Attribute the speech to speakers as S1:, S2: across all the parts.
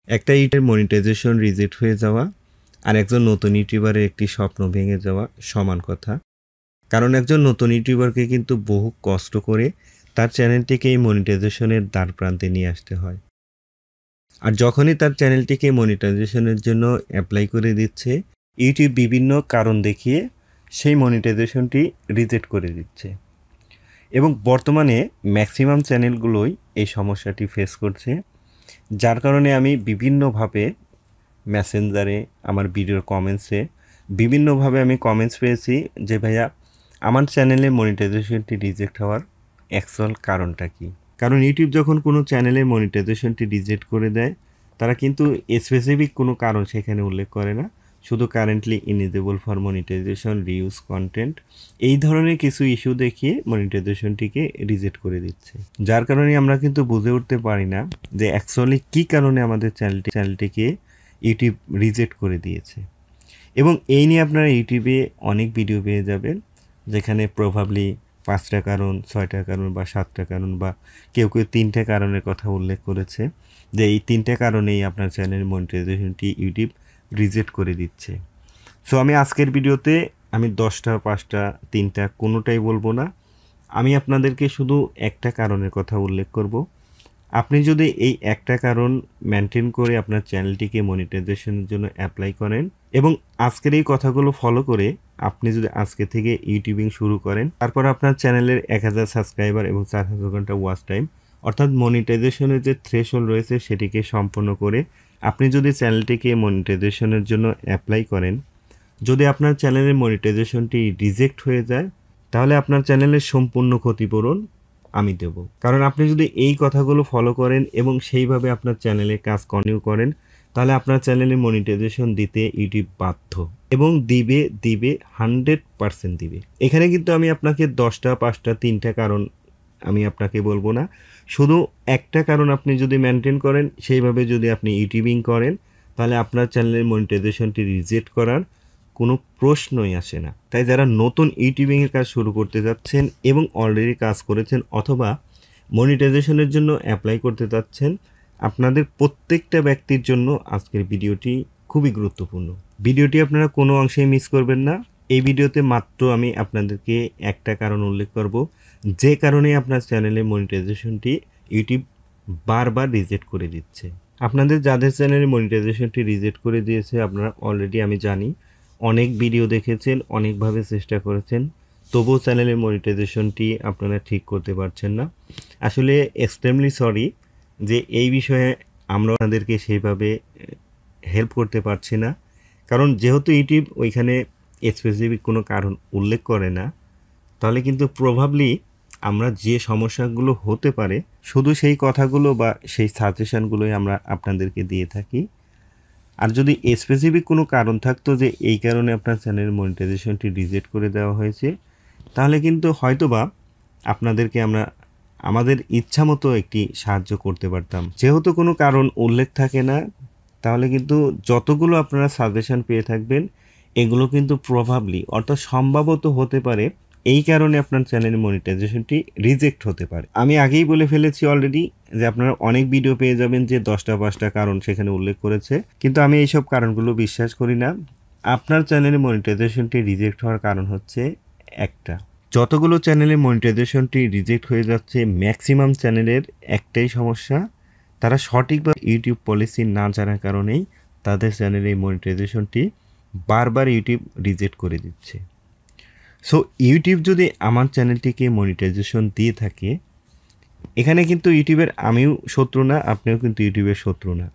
S1: একটা ইউটিউবের monetization reject হয়ে যাওয়া আর একজন নতুন ইউটিউবারের একটি স্বপ্ন ভেঙে যাওয়া সমান কথা। কারণ একজন নতুন ইউটিউবারকে কিন্তু বহু কষ্ট করে তার চ্যানেলটিকে এই মনিটাইজেশনের দ্বার প্রান্তে নিয়ে আসতে হয়। আর যখনই তার চ্যানেলটিকে মনিটাইজেশনের জন্য অ্যাপ্লাই করে দিচ্ছে, ইউটিউব বিভিন্ন কারণ দেখিয়ে সেই মনিটাইজেশনটি রিজেক্ট করে দিচ্ছে। এবং বর্তমানে ম্যাক্সিমাম চ্যানেলগুলোই এই সমস্যাটি ফেস করছে, যার কারণে আমি বিভিন্নভাবে মেসেঞ্জারে আমার ভিডিওর কমেন্টসে বিভিন্নভাবে আমি কমেন্টস পেয়েছি যে ভাইয়া আমার চ্যানেলে মনিটাইজেশনটি রিজেক্ট হওয়ার অ্যাকচুয়াল কারণটা কী। কারণ ইউটিউব যখন কোনো চ্যানেলের মনিটাইজেশনটি রিজেক্ট করে দেয়, তারা কিন্তু স্পেসিফিক কোনো কারণ সেখানে উল্লেখ করে না, শুধু currently ineligible for monetization, reuse content, এই ধরনের কিছু ইস্যু দেখিয়ে মনিটাইজেশনটিকে রিজেক্ট করে দিচ্ছে। যার কারণে আমরা কিন্তু বুঝে উঠতে পারি না যে অ্যাকচুয়ালি কী কারণে আমাদের চ্যানেলটিকে ইউটিউব রিজেক্ট করে দিয়েছে। এবং এই নিয়ে আপনারা ইউটিউবে অনেক ভিডিও পেয়ে যাবেন, যেখানে প্রভাবলি 5টা কারণ, 6টা কারণ বা 7টা কারণ বা কেউ 3টে কারণের কথা উল্লেখ করেছে যে এই 3টে কারণেই আপনার চ্যানেল মনিটাইজেশনটি ইউটিউব রিজেক্ট করে দিচ্ছে। সো আমি আজকের ভিডিওতে আমি 10টা, 5টা, 3টা কোনোটাই বলবো না। আমি আপনাদেরকে শুধু একটা কারণের কথা উল্লেখ করব। আপনি যদি এই একটা কারণ মেনটেন করে আপনার চ্যানেলটিকে মনিটাইজেশনের জন্য অ্যাপ্লাই করেন এবং আজকের এই কথাগুলো ফলো করে আপনি যদি আজকে থেকে ইউটিউবিং শুরু করেন, তারপর আপনার চ্যানেলের 1000 সাবস্ক্রাইবার এবং 4000 ঘন্টা ওয়াচ টাইম, অর্থাৎ মনিটাইজেশনের যে থ্রেশহোল্ড রয়েছে সেটিকে সম্পন্ন করে আপনি যদি চ্যানেলটিকে মনিটাইজেশনের জন্য অ্যাপ্লাই করেন, যদি আপনার চ্যানেলের মনিটাইজেশনটি রিজেক্ট হয়ে যায়, তাহলে আপনার চ্যানেলের সম্পূর্ণ ক্ষতিপূরণ আমি দেব। কারণ আপনি যদি এই কথাগুলো ফলো করেন এবং সেইভাবে আপনার চ্যানেলে কাজ কন্টিনিউ করেন, তাহলে আপনার চ্যানেলে মনিটাইজেশন দিতে ইউটিউব বাধ্য এবং দিবে 100% দিবে। এখানে কিন্তু আমি আপনাকে 10টা, 5টা, 3টা কারণ আমি আপনাকে বলবো না, শুধু একটা কারণ আপনি যদি মেনটেন করেন, সেইভাবে যদি আপনি ইউটিউবিং করেন, তাহলে আপনার চ্যানেলের মনিটাইজেশনটি রিজেক্ট করার কোনো প্রশ্নই আসে না। তাই যারা নতুন ইউটিউবিংয়ের কাজ শুরু করতে যাচ্ছেন এবং অলরেডি কাজ করেছেন অথবা মনিটাইজেশনের জন্য অ্যাপ্লাই করতে যাচ্ছেন, আপনাদের প্রত্যেকটা ব্যক্তির জন্য আজকের ভিডিওটি খুবই গুরুত্বপূর্ণ। ভিডিওটি আপনারা কোনো অংশেই মিস করবেন না। এই ভিডিওতে মাত্র আমি আপনাদেরকে একটা কারণ উল্লেখ করব, যে কারণে আপনার চ্যানেলের মনিটাইজেশনটি ইউটিউব বারবার রিজেক্ট করে দিচ্ছে। আপনাদের যাদের চ্যানেলের মনিটাইজেশনটি রিজেক্ট করে দিয়েছে, আপনারা অলরেডি আমি জানি অনেক ভিডিও দেখেছেন, অনেকভাবে চেষ্টা করেছেন, তবুও চ্যানেলের মনিটাইজেশনটি আপনারা ঠিক করতে পারছেন না। আসলে এক্সট্রিমলি সরি যে এই বিষয়ে আমরা আপনাদেরকে সেইভাবে হেল্প করতে পারছি না। কারণ যেহেতু ইউটিউব ওইখানে স্পেসিফিক কোনো কারণ উল্লেখ করে না, তাহলে কিন্তু প্রভাবলি আমরা যে সমস্যাগুলো হতে পারে শুধু সেই কথাগুলো বা সেই সাজেশনগুলোই আমরা আপনাদেরকে দিয়ে থাকি। আর যদি স্পেসিফিক কোনো কারণ থাকতো যে এই কারণে আপনার চ্যানেলের মনিটাইজেশনটি রিজেক্ট করে দেওয়া হয়েছে, তাহলে কিন্তু হয়তোবা আপনাদেরকে আমরা আমাদের ইচ্ছা মতো একটি সাহায্য করতে পারতাম। যেহেতু কোনো কারণ উল্লেখ থাকে না, তাহলে কিন্তু যতগুলো আপনারা সাজেশন পেয়ে থাকবেন, এগুলো কিন্তু প্রভাবলি অর্থাৎ সম্ভবত হতে পারে এই কারণে আপনার চ্যানেলের মনিটাইজেশনটি রিজেক্ট হতে পারে। আমি আগেই বলে ফেলেছি অলরেডি যে আপনারা অনেক ভিডিও পেয়ে যাবেন যে 10টা, 5টা কারণ সেখানে উল্লেখ করেছে, কিন্তু আমি এইসব কারণগুলো বিশ্বাস করি না। আপনার চ্যানেলের মনিটাইজেশনটি রিজেক্ট হওয়ার কারণ হচ্ছে একটা। যতগুলো চ্যানেলের মনিটাইজেশনটি রিজেক্ট হয়ে যাচ্ছে, ম্যাক্সিমাম চ্যানেলের একটাই সমস্যা, তারা সঠিকভাবে ইউটিউব পলিসি না জানার কারণেই তাদের চ্যানেলের মনিটাইজেশনটি বারবার ইউটিউব রিজেক্ট করে দিচ্ছে। সো ইউটিউব যদি আমার চ্যানেলটিকে মনিটাইজেশন দিয়ে থাকে, এখানে কিন্তু ইউটিউবের আমিও শত্রু না, আপনিও কিন্তু ইউটিউবের শত্রু না।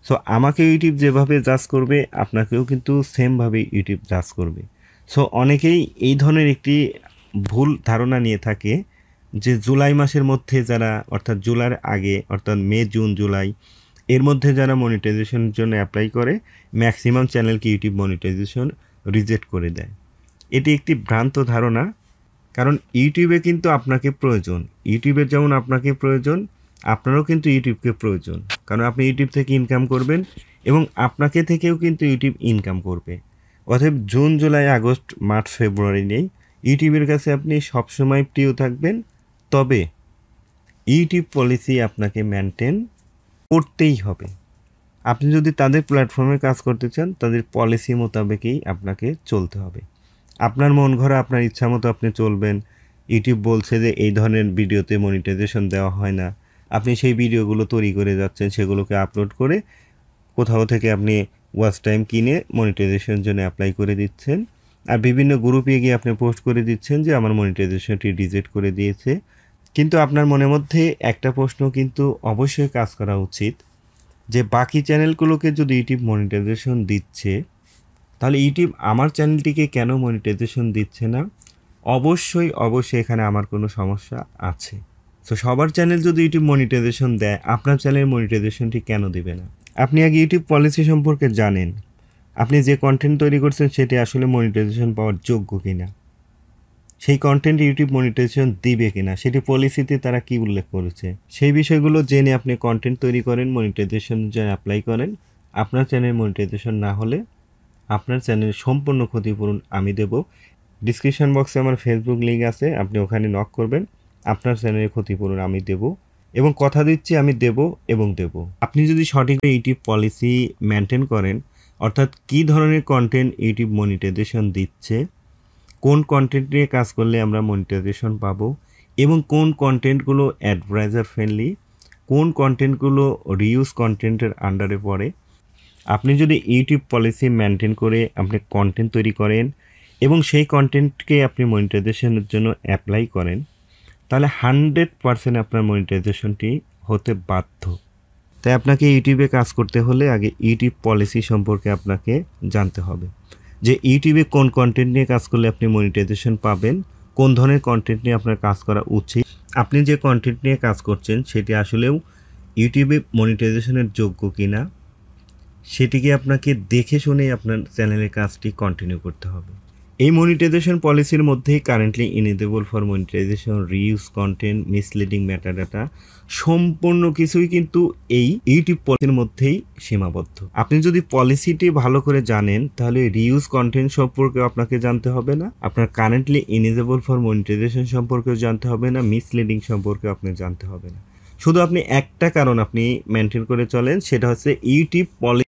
S1: সো আমাকে ইউটিউব যেভাবে জাজ করবে, আপনাকেও কিন্তু সেমভাবে ইউটিউব জাজ করবে। সো অনেকেই এই ধরনের একটি ভুল ধারণা নিয়ে থাকে যে জুলাই মাসের মধ্যে যারা, অর্থাৎ জুলাইয়ের আগে, অর্থাৎ মে, জুন, জুলাই এর মধ্যে যারা মনিটাইজেশনের জন্য অ্যাপ্লাই করে, ম্যাক্সিমাম চ্যানেলকে ইউটিউব মনিটাইজেশন রিজেক্ট করে দেয়। এটি একটি ভ্রান্ত ধারণা। কারণ ইউটিউবে কিন্তু আপনাকে প্রয়োজন, ইউটিউবের যেমন আপনাকে প্রয়োজন, আপনারও কিন্তু ইউটিউবকে প্রয়োজন। কারণ আপনি ইউটিউব থেকে ইনকাম করবেন এবং আপনাকে থেকেও কিন্তু ইউটিউব ইনকাম করবে। অতএব জুন, জুলাই, আগস্ট, মার্চ, ফেব্রুয়ারি নেই, ইউটিউবের কাছে আপনি সবসময় প্রিয় থাকবেন। তবে ইউটিউব পলিসি আপনাকে মেনটেন করতেই হবে। আপনি যদি তাদের প্ল্যাটফর্মে কাজ করতে চান তাদের পলিসি মোতাবেকই আপনাকে চলতে হবে। আপনার মন ঘরে আপনার ইচ্ছা মতো আপনি চলবেন। ইউটিউব বলছে যে এই ধরনের ভিডিওতে মনিটাইজেশন দেওয়া হয় না, আপনি সেই ভিডিওগুলো তৈরি করে যাচ্ছেন, সেগুলোকে আপলোড করে কোথাও থেকে আপনি ওয়াচ টাইম কিনে মনিটাইজেশনের জন্য অ্যাপ্লাই করে দিচ্ছেন, আর বিভিন্ন গ্রুপে গিয়ে আপনি পোস্ট করে দিচ্ছেন যে আমার মনিটাইজেশনটি রিজেক্ট করে দিয়েছে। কিন্তু আপনার মনের মধ্যে একটা প্রশ্ন কিন্তু অবশ্যই কাজ করা উচিত যে বাকি চ্যানেলগুলোকে যদি ইউটিউব মনিটাইজেশন দিচ্ছে, তাহলে ইউটিউব আমার চ্যানেলটিকে কেন মনিটাইজেশন দিচ্ছে না? অবশ্যই এখানে আমার কোনো সমস্যা আছে। সো সবার চ্যানেল যদি ইউটিউব মনিটাইজেশন দেয়, আপনার চ্যানেলের মনিটাইজেশনটি কেন দিবে না? আপনি আগে ইউটিউব পলিসি সম্পর্কে জানেন, আপনি যে কন্টেন্ট তৈরি করছেন সেটি আসলে মনিটাইজেশন পাওয়ার যোগ্য কিনা, সেই কন্টেন্ট ইউটিউব মনিটাইজেশন দিবে কিনা, সেটি পলিসিতে তারা কি উল্লেখ করেছে, সেই বিষয়গুলো জেনে আপনি কন্টেন্ট তৈরি করেন, মনিটাইজেশন জন্য অ্যাপ্লাই করেন। আপনার চ্যানেল মনিটাইজেশন না হলে আপনার চ্যানেলের সম্পূর্ণ ক্ষতিপূরণ আমি দেব। ডিসক্রিপশন বক্সে আমার ফেসবুক লিঙ্ক আছে, আপনি ওখানে নক করবেন, আপনার চ্যানেলের ক্ষতিপূরণ আমি দেব এবং কথা দিচ্ছি আমি দেব এবং দেব। আপনি যদি সঠিক ইউটিউব পলিসি মেনটেন করেন, অর্থাৎ কী ধরনের কন্টেন্ট ইউটিউব মনিটাইজেশন দিচ্ছে, কোন কন্টেন্ট নিয়ে কাজ করলে আমরা মনিটাইজেশন পাবো এবং কোন কন্টেন্টগুলো অ্যাডভার্টাইজার ফ্রেন্ডলি, কোন কন্টেন্টগুলো রিউজ কন্টেন্টের আন্ডারে পড়ে, আপনি যদি ইউটিউব পলিসি মেনটেন করে আপনি কন্টেন্ট তৈরি করেন এবং সেই কন্টেন্টকে আপনি মনিটাইজেশনের জন্য অ্যাপ্লাই করেন, তাহলে 100% আপনার মনিটাইজেশনটি হতে বাধ্য। তাই আপনাকে ইউটিউবে কাজ করতে হলে আগে ইউটিউব পলিসি সম্পর্কে আপনাকে জানতে হবে যে ইউটিউবে কোন কন্টেন্ট নিয়ে কাজ করলে আপনি মনিটাইজেশন পাবেন, কোন ধরনের কন্টেন্ট নিয়ে আপনার কাজ করা উচিত। আপনি যে কন্টেন্ট নিয়ে কাজ করছেন সেটি আসলেও ইউটিউবে মনিটাইজেশনের যোগ্য কিনা, সেটিকে আপনাকে দেখে শুনে আপনার চ্যানেলের কাজটি কন্টিনিউ করতে হবে। এই মনিটাইজেশন পলিসির মধ্যেই currently enable for monetization, reuse content, misleading metadata সম্পূর্ণ কিছুই কিন্তু এই ইউটিউব পলিসির মধ্যেই সীমাবদ্ধ। আপনি যদি পলিসিটি ভালো করে জানেন তাহলে রিউজ কন্টেন্ট সম্পর্কেও আপনাকে জানতে হবে না, আপনার কারেন্টলি ইনেবল ফর মনিটাইজেশন সম্পর্কেও জানতে হবে না, মিসলিডিং সম্পর্কেও আপনি জানতে হবে না। শুধু আপনি একটা কারণ আপনি মেনটেন করে চলেন, সেটা হচ্ছে ইউটিউব পলিসি